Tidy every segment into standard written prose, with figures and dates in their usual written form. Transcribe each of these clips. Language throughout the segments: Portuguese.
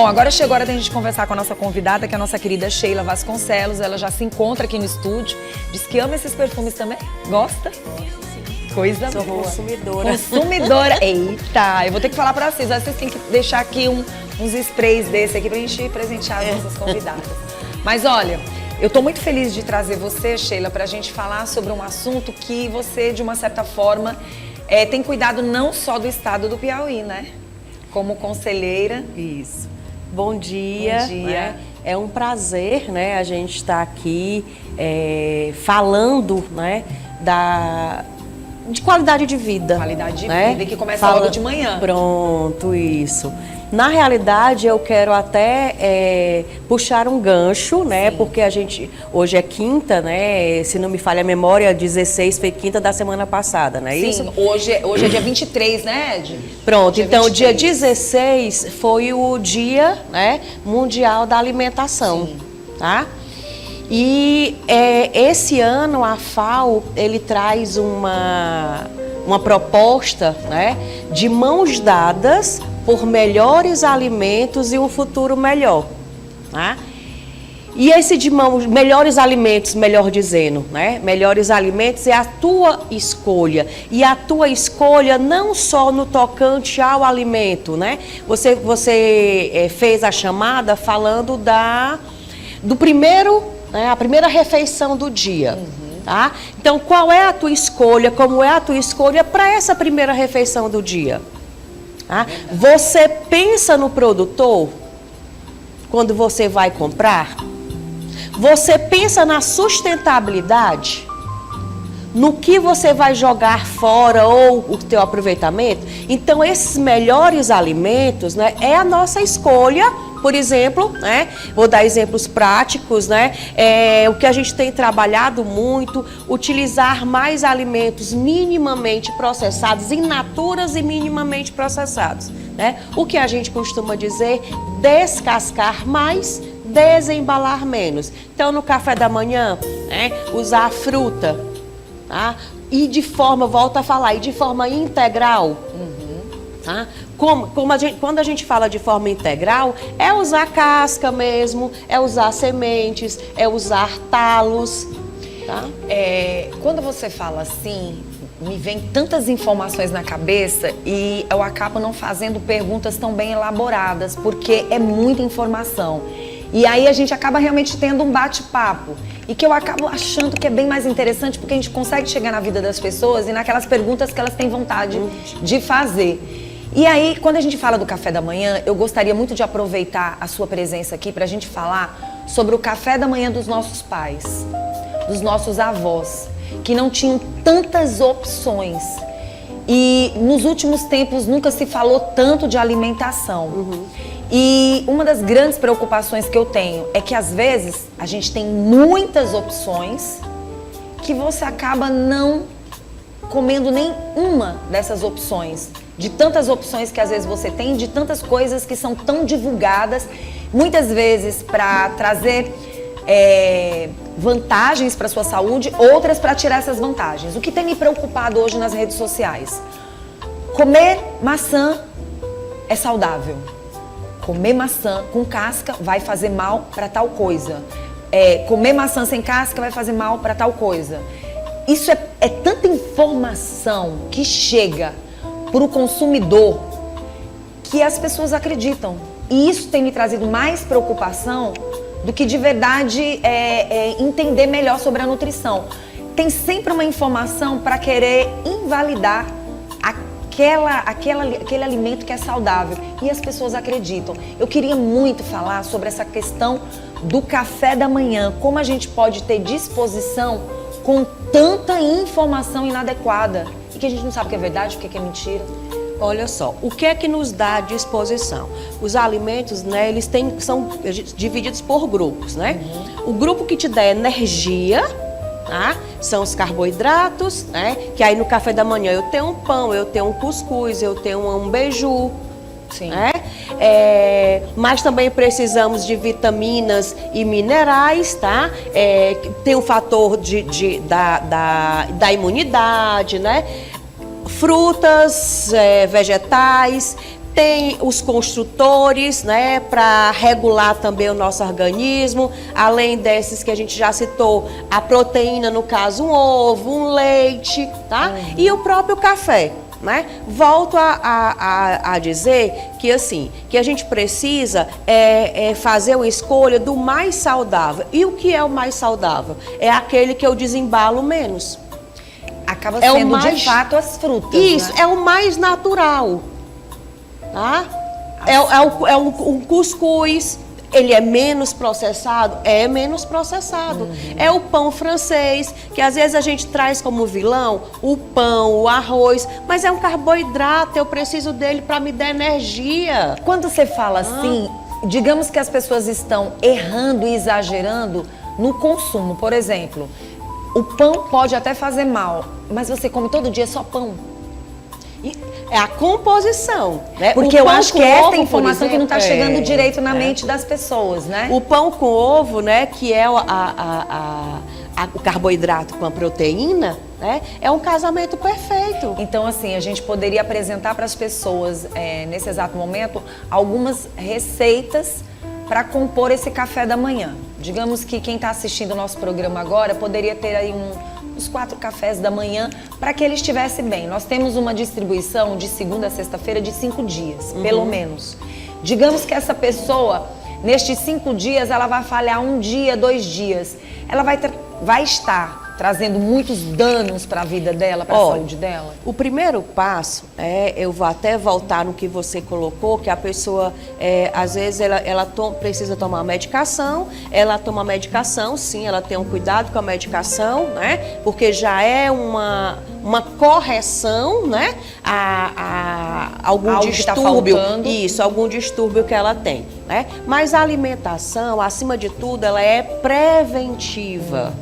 agora chegou a hora da gente conversar com a nossa convidada, que é a nossa querida Sheila Vasconcelos. Ela já se encontra aqui no estúdio. Diz que ama esses perfumes também. Gosta? Coisa Sou boa. consumidora. Consumidora. Eita, eu vou ter que falar pra vocês. Vocês têm que deixar aqui uns sprays desse aqui pra gente presentear as nossas convidadas. Mas olha, eu tô muito feliz de trazer você, Sheila, pra gente falar sobre um assunto que você, de uma certa forma, tem cuidado não só do estado do Piauí, né? Como conselheira. Isso. Bom dia. Bom dia. Né? É um prazer, né, a gente estar aqui falando, né, de qualidade de vida. Qualidade de né? vida, que começa logo de manhã. Pronto, isso. Na realidade, eu quero até puxar um gancho, né? Sim. Porque a gente, hoje é quinta, né? Se não me falha a memória, 16 foi quinta da semana passada, não é isso? Sim, hoje é dia 23, né, Ed? Pronto, dia então 23. dia 16 foi o Dia, né, Mundial da Alimentação, Sim. tá? E esse ano a FAO, ele traz uma proposta, né, de mãos dadas por melhores alimentos e um futuro melhor, tá? E esse de melhores alimentos, melhor dizendo, né? Melhores alimentos é a tua escolha. E a tua escolha não só no tocante ao alimento, né? Você fez a chamada falando do primeiro, né? A primeira refeição do dia. Tá? Então, qual é a tua escolha, como é a tua escolha para essa primeira refeição do dia? Tá? Você pensa no produtor quando você vai comprar? Você pensa na sustentabilidade? No que você vai jogar fora ou o teu aproveitamento? Então, esses melhores alimentos, né, é a nossa escolha. Por exemplo, né, vou dar exemplos práticos, né, o que a gente tem trabalhado muito, utilizar mais alimentos minimamente processados, in naturas e minimamente processados, né? O que a gente costuma dizer, descascar mais, desembalar menos. Então, no café da manhã, né, usar a fruta, tá? E de forma, volto a falar, e de forma integral, tá? Quando a gente fala de forma integral, é usar casca mesmo, é usar sementes, é usar talos, tá? Quando você fala assim, me vem tantas informações na cabeça e eu acabo não fazendo perguntas tão bem elaboradas, porque é muita informação. E aí a gente acaba realmente tendo um bate-papo. E que eu acabo achando que é bem mais interessante, porque a gente consegue chegar na vida das pessoas e naquelas perguntas que elas têm vontade de fazer. E aí, quando a gente fala do café da manhã, eu gostaria muito de aproveitar a sua presença aqui para a gente falar sobre o café da manhã dos nossos pais, dos nossos avós, que não tinham tantas opções. E nos últimos tempos nunca se falou tanto de alimentação. E uma das grandes preocupações que eu tenho é que às vezes a gente tem muitas opções que você acaba não comendo nenhuma dessas opções. De tantas opções que às vezes você tem, de tantas coisas que são tão divulgadas, muitas vezes para trazer vantagens para a sua saúde, outras para tirar essas vantagens. O que tem me preocupado hoje nas redes sociais? Comer maçã é saudável. Comer maçã com casca vai fazer mal para tal coisa. Comer maçã sem casca vai fazer mal para tal coisa. Isso é tanta informação que chega para o consumidor que as pessoas acreditam. E isso tem me trazido mais preocupação do que de verdade entender melhor sobre a nutrição. Tem sempre uma informação para querer invalidar aquele alimento que é saudável. E as pessoas acreditam. Eu queria muito falar sobre essa questão do café da manhã. Como a gente pode ter disposição com tanta informação inadequada. E que a gente não sabe o que é verdade, o que é mentira. Olha só, o que é que nos dá disposição? Os alimentos, né, eles são divididos por grupos, né? O grupo que te dá energia, tá? São os carboidratos, né? Que aí no café da manhã eu tenho um pão, eu tenho um cuscuz, eu tenho um beiju, Sim. né? Mas também precisamos de vitaminas e minerais, tá? Tem o fator da imunidade, né? Frutas, vegetais, Tem os construtores, né, para regular também o nosso organismo, além desses que a gente já citou, a proteína, no caso, um ovo, um leite, tá? E o próprio café, né? Volto a dizer que, assim, que a gente precisa fazer uma escolha do mais saudável. E o que é o mais saudável? É aquele que eu desembalo menos. Acaba sendo, de fato, as frutas, Isso, né? é o mais natural. Tá? Um cuscuz, ele é menos processado? É menos processado. É o pão francês, que às vezes a gente traz como vilão o pão, o arroz, mas é um carboidrato, eu preciso dele para me dar energia. Quando você fala assim, digamos que as pessoas estão errando e exagerando no consumo. Por exemplo, o pão pode até fazer mal, mas você come todo dia só pão. É a composição, né? Porque eu acho que essa informação que não está chegando chegando direito na mente das pessoas, né? O pão com ovo, né, que é o carboidrato com a proteína, né, é um casamento perfeito. Então, assim, a gente poderia apresentar para as pessoas, nesse exato momento, algumas receitas para compor esse café da manhã. Digamos que quem está assistindo o nosso programa agora poderia ter aí uns 4 cafés da manhã para que ele estivesse bem. Nós temos uma distribuição de segunda a sexta-feira de 5 dias, pelo menos. Digamos que essa pessoa, nestes 5 dias, ela vai falhar 1 dia, 2 dias. Ela vai estar trazendo muitos danos para a vida dela, para a saúde dela? O primeiro passo eu vou até voltar no que você colocou, que a pessoa, às vezes, ela precisa tomar medicação, ela toma medicação, sim, ela tem um cuidado com a medicação, né? Porque já é uma correção, né? A algum algo distúrbio. Que tá faltando. Isso, algum distúrbio que ela tem, né? Mas a alimentação, acima de tudo, ela é preventiva.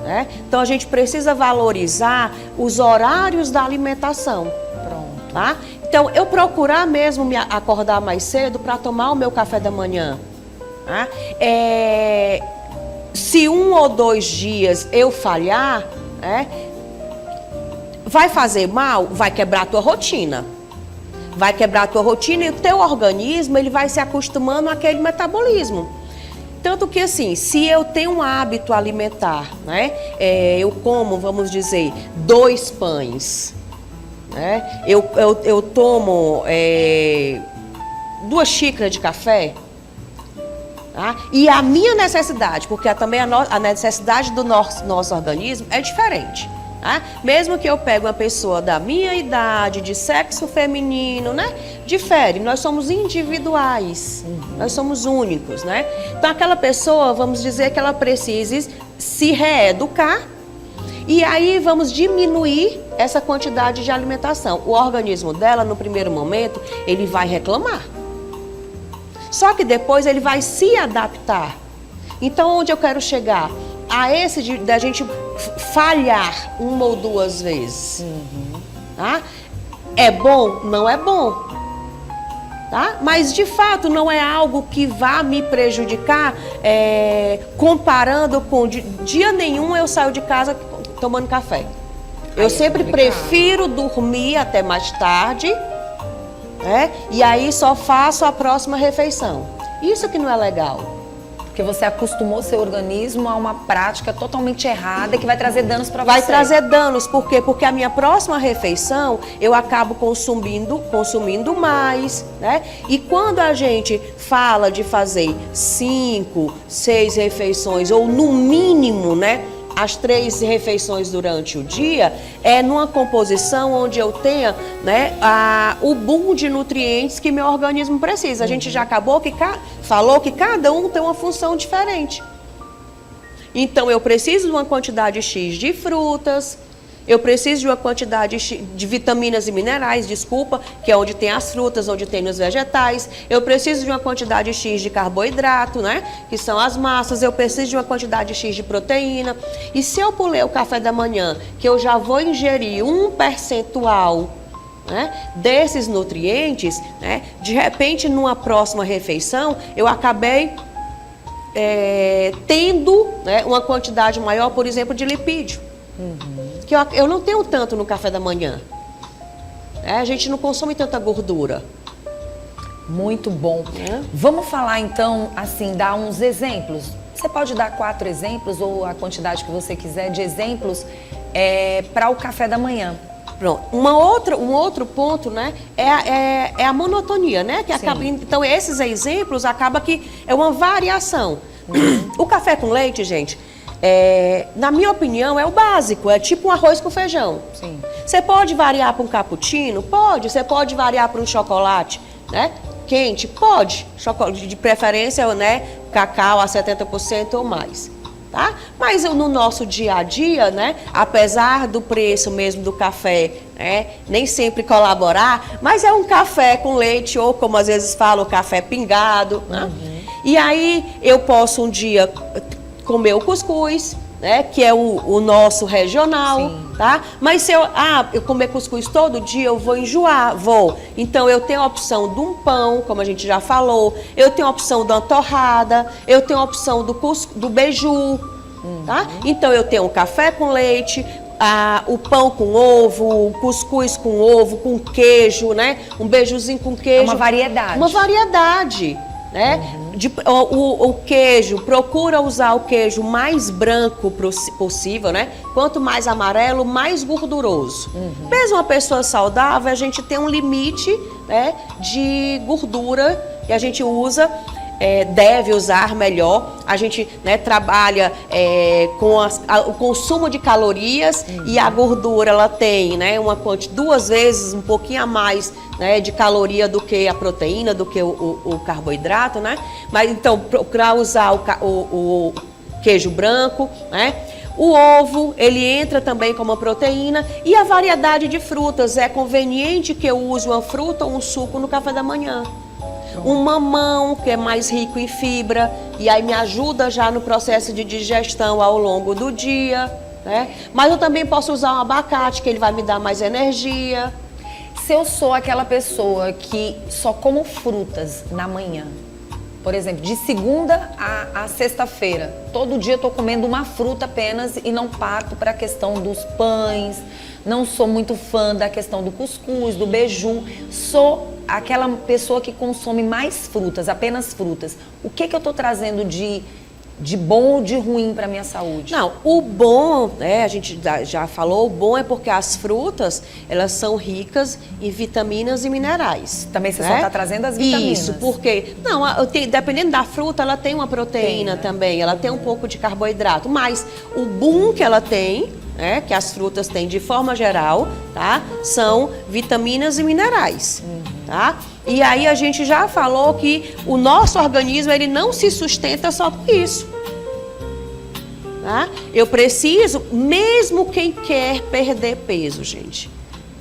Né? Então a gente precisa valorizar os horários da alimentação. Pronto. Tá? Então eu procurar mesmo me acordar mais cedo para tomar o meu café da manhã. Tá? Se 1 ou 2 dias eu falhar, vai fazer mal? Vai quebrar a tua rotina. Vai quebrar a tua rotina e o teu organismo ele vai se acostumando àquele metabolismo. Tanto que, assim, se eu tenho um hábito alimentar, né? Eu como, vamos dizer, 2 pães, né? Eu tomo 2 xícaras de café, tá? E a minha necessidade, porque também a necessidade do nosso organismo é diferente. Tá? Mesmo que eu pegue uma pessoa da minha idade, de sexo feminino, né? Difere, nós somos individuais, nós somos únicos, né? Então aquela pessoa, vamos dizer que ela precise se reeducar e aí vamos diminuir essa quantidade de alimentação. O organismo dela, no primeiro momento, ele vai reclamar. Só que depois ele vai se adaptar. Então onde eu quero chegar? A esse da gente falhar 1 ou 2 vezes. Tá? É bom? Não é bom. Tá? Mas de fato não é algo que vá me prejudicar comparando com dia nenhum eu saio de casa tomando café. Eu sempre prefiro dormir até mais tarde, né? E aí só faço a próxima refeição. Isso que não é legal. Porque você acostumou seu organismo a uma prática totalmente errada que vai trazer danos para você. Vai trazer danos, por quê? Porque a minha próxima refeição eu acabo consumindo mais, né? E quando a gente fala de fazer 5, 6 refeições, ou no mínimo, né? As 3 refeições durante o dia, é numa composição onde eu tenha, né, o boom de nutrientes que meu organismo precisa. A gente já falou que cada um tem uma função diferente. Então, eu preciso de uma quantidade X de frutas, eu preciso de uma quantidade de vitaminas e minerais, que é onde tem as frutas, onde tem nos vegetais. Eu preciso de uma quantidade X de carboidrato, né? Que são as massas. Eu preciso de uma quantidade X de proteína. E se eu pulei o café da manhã, que eu já vou ingerir um percentual, né, desses nutrientes, né? De repente, numa próxima refeição, eu acabei tendo, né, uma quantidade maior, por exemplo, de lipídio. Que eu não tenho tanto no café da manhã. A gente não consome tanta gordura. Muito bom. Vamos falar então, assim, dar uns exemplos. Você pode dar 4 exemplos ou a quantidade que você quiser de exemplos para o café da manhã. Pronto. Um outro ponto, né, é a monotonia, né? Que acaba, então, esses exemplos acaba que é uma variação. O café com leite, gente, na minha opinião, é o básico, é tipo um arroz com feijão. Sim. Você pode variar para um cappuccino? Pode. Você pode variar para um chocolate, né? Quente? Pode. Chocolate, de preferência, né? Cacau a 70% ou mais. Tá? Mas no nosso dia a dia, né, apesar do preço mesmo do café, né, nem sempre colaborar, mas é um café com leite ou, como às vezes falam, café pingado. Né? E aí eu posso um dia comer o cuscuz, né, que é o nosso regional, tá? Mas se eu comer cuscuz todo dia, eu vou enjoar, Então eu tenho a opção de um pão, como a gente já falou, eu tenho a opção de uma torrada, eu tenho a opção do beiju, tá? Então eu tenho um café com leite, o pão com ovo, o cuscuz com ovo, com queijo, né? Um beijuzinho com queijo. É uma variedade. Uma variedade, né? O queijo, procura usar o queijo mais branco possível, né? Quanto mais amarelo, mais gorduroso. Mesmo uma pessoa saudável, a gente tem um limite, né, de gordura que a gente usa, deve usar melhor. A gente, né, trabalha com o consumo de calorias e a gordura, ela tem, né, 2 vezes, um pouquinho a mais, né, de caloria do que a proteína, do que o carboidrato, né? Mas então, procurar usar o queijo branco, né? O ovo, ele entra também como proteína e a variedade de frutas. É conveniente que eu use uma fruta ou um suco no café da manhã. Um mamão, que é mais rico em fibra, e aí me ajuda já no processo de digestão ao longo do dia, né? Mas eu também posso usar um abacate, que ele vai me dar mais energia. Se eu sou aquela pessoa que só como frutas na manhã, por exemplo, de segunda a sexta-feira, todo dia eu tô comendo uma fruta apenas e não parto para a questão dos pães, não sou muito fã da questão do cuscuz, do beiju, sou aquela pessoa que consome mais frutas, apenas frutas. O que eu tô trazendo de bom ou de ruim para minha saúde? Não, o bom, né, a gente já falou, o bom é porque as frutas, elas são ricas em vitaminas e minerais. Também você só está trazendo as vitaminas. Isso, porque, dependendo da fruta, ela tem uma proteína também, ela tem um pouco de carboidrato, mas o boom que ela tem, né, que as frutas têm de forma geral, tá, são vitaminas e minerais, tá? E aí a gente já falou que o nosso organismo, ele não se sustenta só com isso. Tá? Eu preciso, mesmo quem quer perder peso, gente,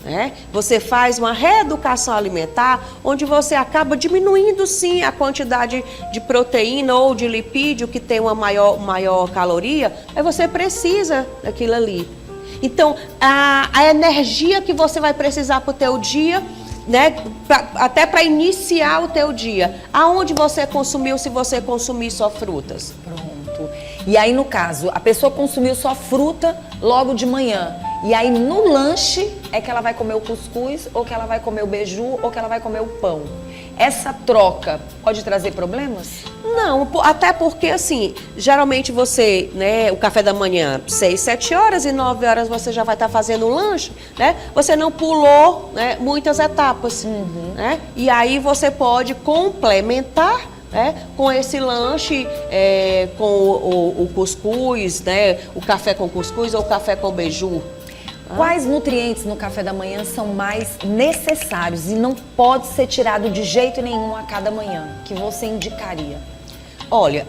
né? Você faz uma reeducação alimentar, onde você acaba diminuindo sim a quantidade de proteína ou de lipídio que tem uma maior caloria, aí você precisa daquilo ali. Então, a energia que você vai precisar para o teu dia, né, até para iniciar o teu dia, aonde você consumiu, se você consumir só frutas? Pronto. E aí, no caso, a pessoa consumiu só fruta logo de manhã. E aí, no lanche, é que ela vai comer o cuscuz, ou que ela vai comer o beiju, ou que ela vai comer o pão. Essa troca pode trazer problemas? Não, até porque, assim, geralmente você, né, o café da manhã, 6, 7 horas e 9 horas você já vai estar fazendo o lanche, né? Você não pulou, né, muitas etapas, né? E aí você pode complementar, né, com esse lanche, com o cuscuz, né, o café com cuscuz ou o café com beiju. Quais nutrientes no café da manhã são mais necessários e não pode ser tirado de jeito nenhum a cada manhã, que você indicaria? Olha,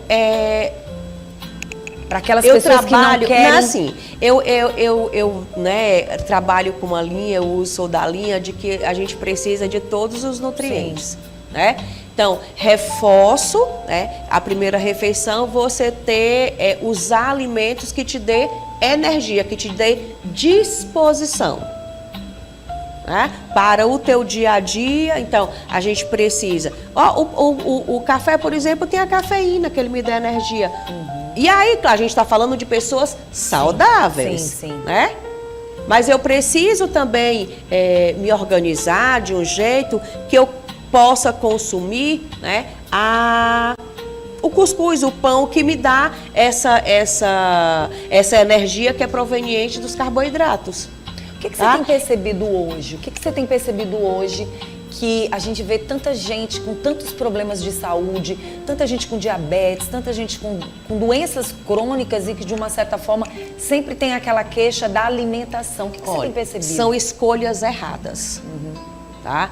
para aquelas pessoas que não querem... Não, assim, eu né, trabalho com uma linha, eu sou da linha de que a gente precisa de todos os nutrientes, né? Então, reforço, né, a primeira refeição, você ter, usar alimentos que te dê energia, que te dê disposição, né, para o teu dia a dia. Então, a gente precisa... o café, por exemplo, tem a cafeína, que ele me dá energia. E aí, claro, a gente está falando de pessoas saudáveis, sim. Né? Mas eu preciso também me organizar de um jeito que eu possa consumir, né, o cuscuz, o pão, que me dá essa energia que é proveniente dos carboidratos. O que você tem percebido hoje? O que você tem percebido hoje que a gente vê tanta gente com tantos problemas de saúde, tanta gente com diabetes, tanta gente com doenças crônicas e que, de uma certa forma, sempre tem aquela queixa da alimentação? O que você tem percebido? São escolhas erradas. Tá?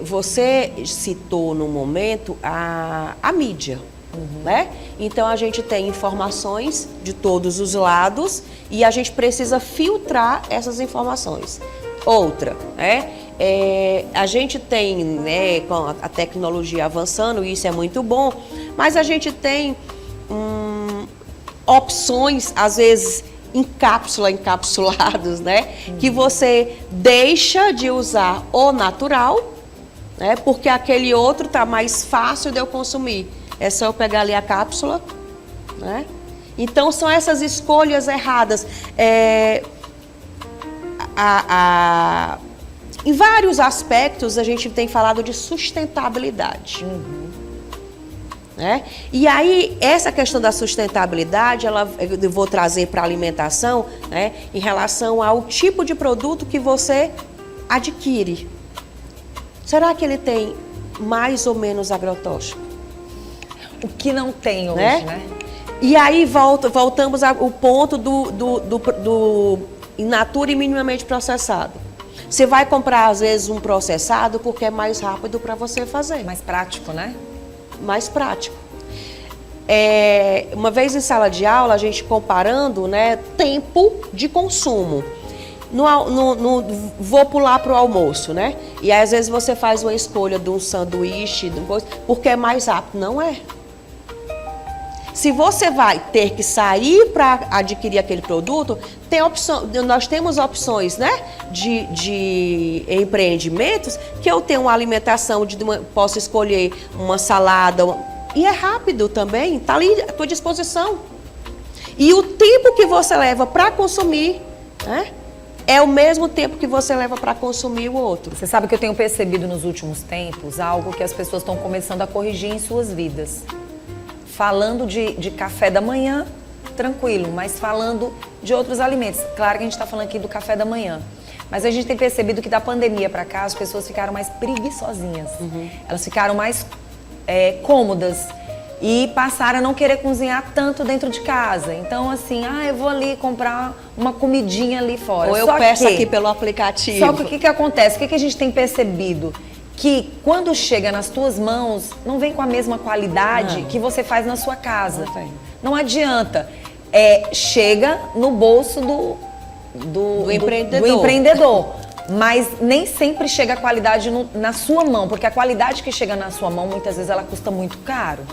Você citou no momento a mídia. Né? Então a gente tem informações de todos os lados e a gente precisa filtrar essas informações. Outra, né? A gente tem, né, com a tecnologia avançando, isso é muito bom, mas a gente tem opções, às vezes encapsulados, né? Que você deixa de usar o natural, né? Porque aquele outro tá mais fácil de eu consumir. É só eu pegar ali a cápsula, né? Então, são essas escolhas erradas. Em vários aspectos, a gente tem falado de sustentabilidade. Né? E aí, essa questão da sustentabilidade, eu vou trazer para a alimentação, né, em relação ao tipo de produto que você adquire. Será que ele tem mais ou menos agrotóxico? O que não tem hoje, né? E aí voltamos ao ponto do in natura e minimamente processado. Você vai comprar, às vezes, um processado porque é mais rápido para você fazer. Mais prático, né? Mais prático. Uma vez em sala de aula, a gente comparando, né, tempo de consumo. Vou pular para o almoço, né? E aí, às vezes, você faz uma escolha de um sanduíche, porque é mais rápido. Não é. Se você vai ter que sair para adquirir aquele produto, nós temos opções, né, de empreendimentos que eu tenho uma alimentação, posso escolher uma salada, e é rápido também, está ali à tua disposição. E o tempo que você leva para consumir, né, é o mesmo tempo que você leva para consumir o outro. Você sabe que eu tenho percebido nos últimos tempos algo que as pessoas estão começando a corrigir em suas vidas. Falando de café da manhã, tranquilo, mas falando de outros alimentos. Claro que a gente está falando aqui do café da manhã. Mas a gente tem percebido que da pandemia para cá as pessoas ficaram mais preguiçosinhas. Elas ficaram mais cômodas e passaram a não querer cozinhar tanto dentro de casa. Então, assim, eu vou ali comprar uma comidinha ali fora. Ou eu peço aqui pelo aplicativo. Só que o que acontece? O que a gente tem percebido? Que quando chega nas tuas mãos, não vem com a mesma qualidade que você faz na sua casa. Não adianta. Chega no bolso do empreendedor. Mas nem sempre chega a qualidade na sua mão, porque a qualidade que chega na sua mão, muitas vezes ela custa muito caro.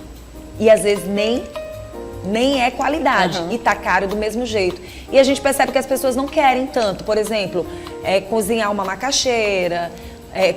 E às vezes nem é qualidade, e tá caro do mesmo jeito. E a gente percebe que as pessoas não querem tanto. Por exemplo, cozinhar uma macaxeira,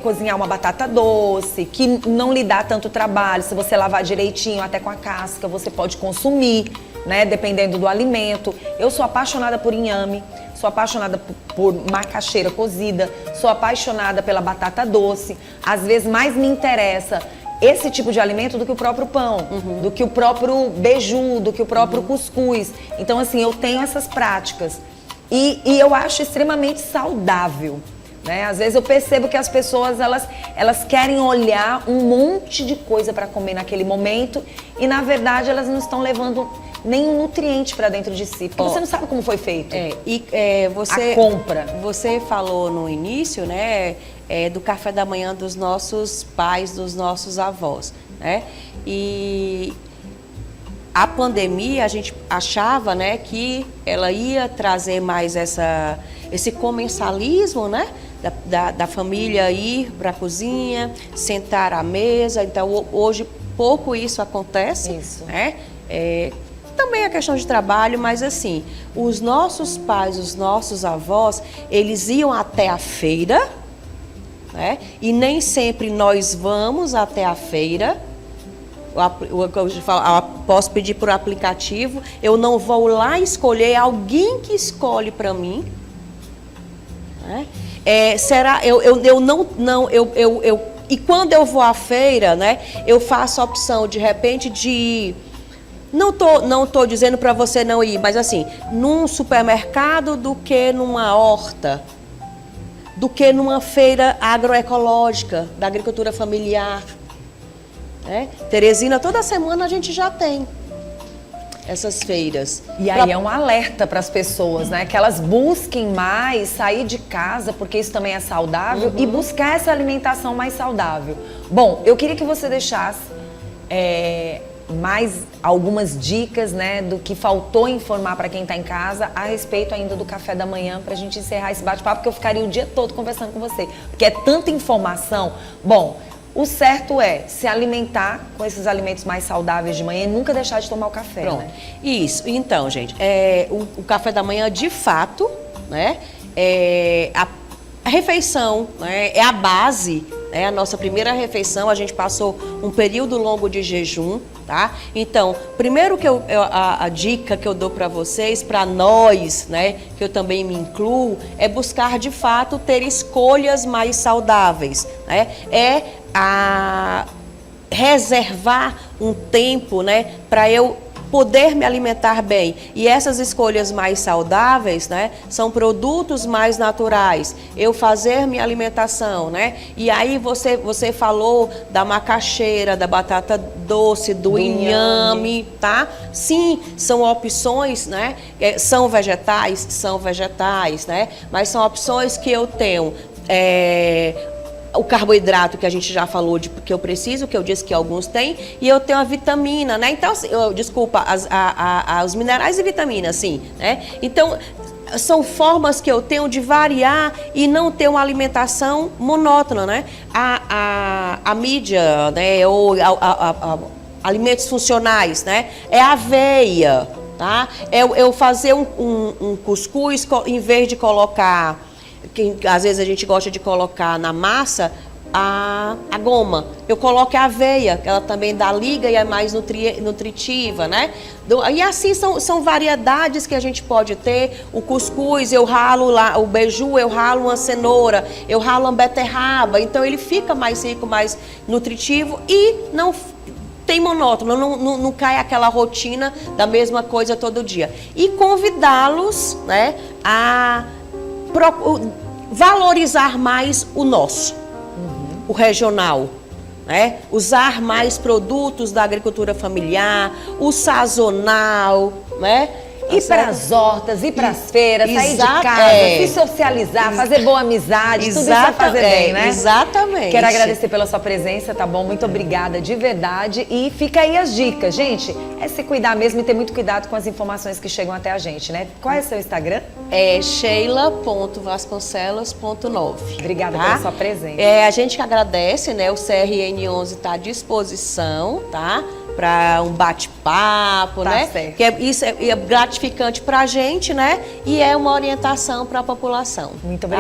cozinhar uma batata doce, que não lhe dá tanto trabalho. Se você lavar direitinho, até com a casca, você pode consumir, né, dependendo do alimento. Eu sou apaixonada por inhame, sou apaixonada por macaxeira cozida, sou apaixonada pela batata doce. Às vezes mais me interessa esse tipo de alimento do que o próprio pão, do que o próprio beiju, do que o próprio cuscuz. Então, assim, eu tenho essas práticas e eu acho extremamente saudável. Né? Às vezes eu percebo que as pessoas elas querem olhar um monte de coisa para comer naquele momento e, na verdade, elas não estão levando nenhum nutriente para dentro de si, porque você não sabe como foi feito. A compra. Você falou no início, né, do café da manhã dos nossos pais, dos nossos avós, né? E a pandemia, a gente achava, né, que ela ia trazer mais esse comensalismo, né? Da família ir para a cozinha, sentar à mesa. Então, hoje, pouco isso acontece. Né? Também a questão de trabalho, mas assim, os nossos pais, os nossos avós, eles iam até a feira, né? E nem sempre nós vamos até a feira. Posso pedir por aplicativo, eu não vou lá escolher, alguém que escolhe para mim. Né? Eu E quando eu vou à feira, né, eu faço a opção, de repente, de ir. Não tô dizendo para você não ir, mas assim, num supermercado do que numa horta, do que numa feira agroecológica, da agricultura familiar. Né? Teresina, toda semana a gente já tem essas feiras. E aí é um alerta para as pessoas, né? Que elas busquem mais sair de casa, porque isso também é saudável, e buscar essa alimentação mais saudável. Bom, eu queria que você deixasse mais algumas dicas, né, do que faltou informar para quem está em casa a respeito ainda do café da manhã, para a gente encerrar esse bate-papo, porque eu ficaria o dia todo conversando com você, porque é tanta informação. Bom, o certo é se alimentar com esses alimentos mais saudáveis de manhã e nunca deixar de tomar o café. Pronto. Né? Isso. Então, gente, o café da manhã, de fato, né, a refeição, né, é a base. A nossa primeira refeição, a gente passou um período longo de jejum, tá? Então, primeiro que a dica que eu dou para vocês, para nós, né, que eu também me incluo, é buscar de fato ter escolhas mais saudáveis, né? Reservar um tempo, né, para eu poder me alimentar bem. E essas escolhas mais saudáveis, né, são produtos mais naturais. Eu fazer minha alimentação, né? E aí você falou da macaxeira, da batata doce, do inhame, tá? Sim, são opções, né? São vegetais, né? Mas são opções que eu tenho. O carboidrato que a gente já falou que eu preciso, que eu disse que alguns têm, e eu tenho a vitamina, né? Então, os minerais e vitaminas, sim, né? Então, são formas que eu tenho de variar e não ter uma alimentação monótona, né? A mídia, né? Ou alimentos funcionais, né? É aveia, tá? Eu fazer um cuscuz, em vez de colocar... às vezes a gente gosta de colocar na massa a goma. Eu coloco a aveia, que ela também dá liga e é mais nutritiva, né? E assim são variedades que a gente pode ter. O cuscuz, eu ralo lá, o beiju, eu ralo uma cenoura, eu ralo uma beterraba. Então ele fica mais rico, mais nutritivo e não tem monótono, não cai aquela rotina da mesma coisa todo dia. E convidá-los, né, a valorizar mais o nosso, o regional, né? Usar mais produtos da agricultura familiar, o sazonal, né? Ir para as hortas, ir para as feiras, sair de casa, se socializar, fazer boa amizade, tudo isso vai fazer bem, né? Exatamente. Quero agradecer pela sua presença, tá bom? Muito obrigada de verdade. E fica aí as dicas, gente. É se cuidar mesmo e ter muito cuidado com as informações que chegam até a gente, né? Qual é o seu Instagram? É sheila.vasconcelos.9. Obrigada pela sua presença. A gente que agradece, né? O CRN 11 está à disposição, tá? Para um bate-papo, né? Certo. Que isso é gratificante para a gente, né? E é uma orientação para a população. Muito obrigada.